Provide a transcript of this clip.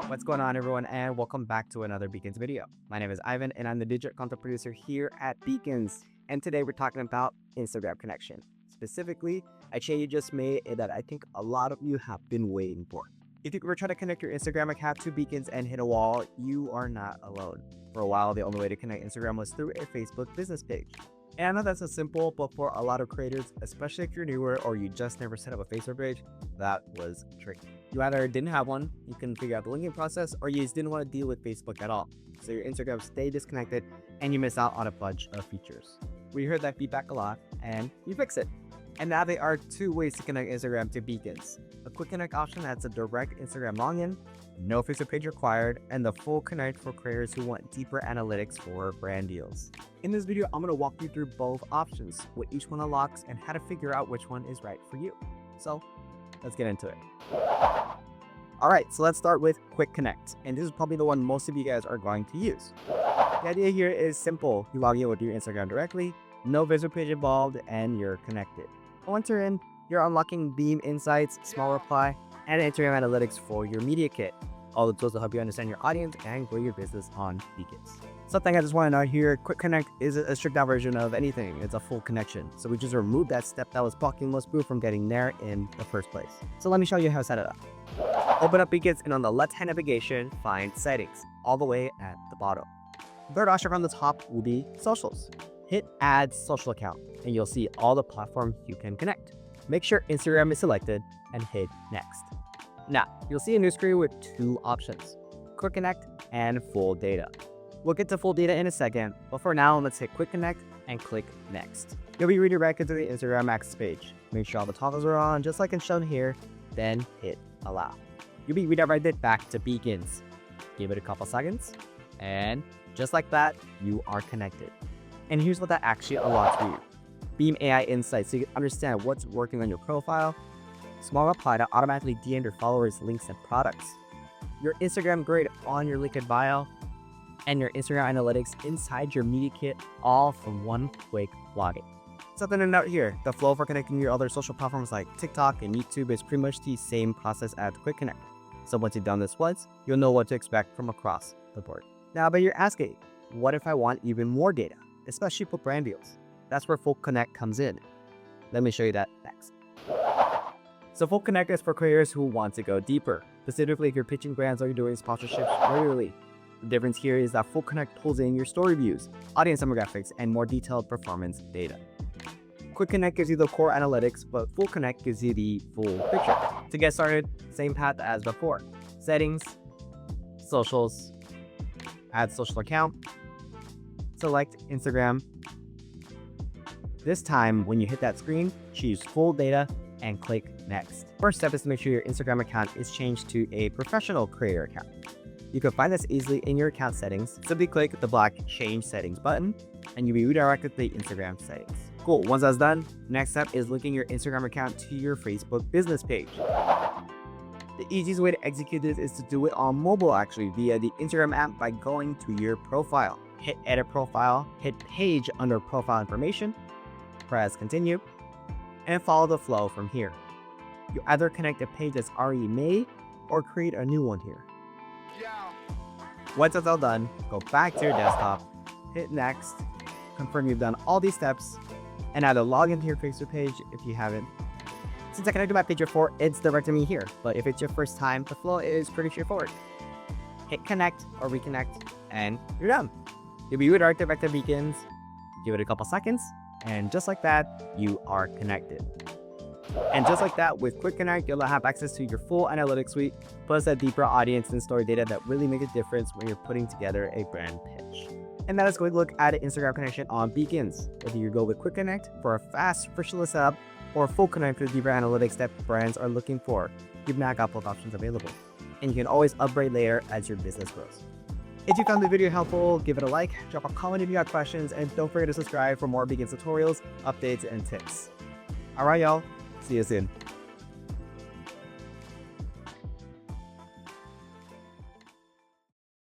What's going on, everyone, and welcome back to another Beacons video. My name is Ivan, and I'm the digital content producer here at Beacons. And today we're talking about Instagram connection. Specifically, a change you just made that I think a lot of you have been waiting for. If you were trying to connect your Instagram account to Beacons and hit a wall, you are not alone. For a while, the only way to connect Instagram was through a Facebook business page. And I know that's so simple, but for a lot of creators, especially if you're newer or you just never set up a Facebook page, that was tricky. You either didn't have one, you couldn't figure out the linking process, or you just didn't want to deal with Facebook at all. So your Instagram stayed disconnected and you miss out on a bunch of features. We heard that feedback a lot and you fix it. And now there are two ways to connect Instagram to Beacons. A quick connect option that's a direct Instagram login, no Facebook page required, and the full connect for creators who want deeper analytics for brand deals. In this video, I'm going to walk you through both options, what each one unlocks, and how to figure out which one is right for you. So let's get into it. All right, so let's start with Quick Connect. And this is probably the one most of you guys are going to use. The idea here is simple. You log in with your Instagram directly, no Facebook page involved, and you're connected. Once you're in, you're unlocking Beam Insights, Small Reply, and Instagram Analytics for your media kit. All the tools to help you understand your audience and grow your business on Beacons. Something I just want to note here, Quick Connect is a stripped down version of anything. It's a full connection. So we just removed that step that was blocking most people from getting there in the first place. So let me show you how to set it up. Open up Beacons and on the left-hand navigation, find Settings, all the way at the bottom. The third option from the top will be Socials. Hit Add Social Account and you'll see all the platforms you can connect. Make sure Instagram is selected and hit Next. Now, you'll see a new screen with two options, Quick Connect and Full Data. We'll get to Full Data in a second, but for now, let's hit Quick Connect and click Next. You'll be redirected to the Instagram Access page. Make sure all the toggles are on, just like it's shown here, then hit Allow. You'll be redirected back to Beacons. Give it a couple seconds, and just like that, you are connected. And here's what that actually unlocks for you. Beam AI Insights, so you can understand what's working on your profile. Small Reply to automatically DM your followers links and products. Your Instagram grid on your link in bio. And your Instagram Analytics inside your media kit, all from one quick login. Something to note here, the flow for connecting your other social platforms like TikTok and YouTube is pretty much the same process as Quick Connect. So once you've done this once, you'll know what to expect from across the board. Now, but you're asking, what if I want even more data, especially for brand deals? That's where Full Connect comes in. Let me show you that next. So Full Connect is for creators who want to go deeper, specifically if you're pitching brands or you're doing sponsorships regularly. The difference here is that Full Connect pulls in your story views, audience demographics, and more detailed performance data. Quick Connect gives you the core analytics, but Full Connect gives you the full picture. To get started, same path as before. Settings, Socials, Add Social Account, select Instagram. This time, when you hit that screen, choose Full Data and click Next. First step is to make sure your Instagram account is changed to a professional creator account. You can find this easily in your account settings. Simply click the black Change Settings button and you'll be redirected to the Instagram settings. Cool, once that's done, next step is linking your Instagram account to your Facebook business page. The easiest way to execute this is to do it on mobile actually via the Instagram app by going to your profile. Hit Edit Profile, hit Page under Profile Information, press Continue, and follow the flow from here. You either connect a page that's already made or create a new one here. Once it's all done, go back to your desktop, hit Next, confirm you've done all these steps, and either log into your Facebook page if you haven't. Since I connected my page before, it's directed me here, but if it's your first time, the flow is pretty straightforward. Hit Connect or Reconnect, and you're done. You'll be redirected back to Beacons, give it a couple seconds, and just like that, you are connected. And just like that, with Quick Connect, you'll have access to your full analytics suite, plus a deeper audience and story data that really make a difference when you're putting together a brand pitch. And that is a quick look at an Instagram connection on Beacons. Whether you go with Quick Connect for a fast, frictionless setup, or Full Connect for the deeper analytics that brands are looking for, you've now got both options available. And you can always upgrade later as your business grows. If you found the video helpful, give it a like, drop a comment if you got questions, and don't forget to subscribe for more Beacons tutorials, updates, and tips. All right, y'all. See you soon.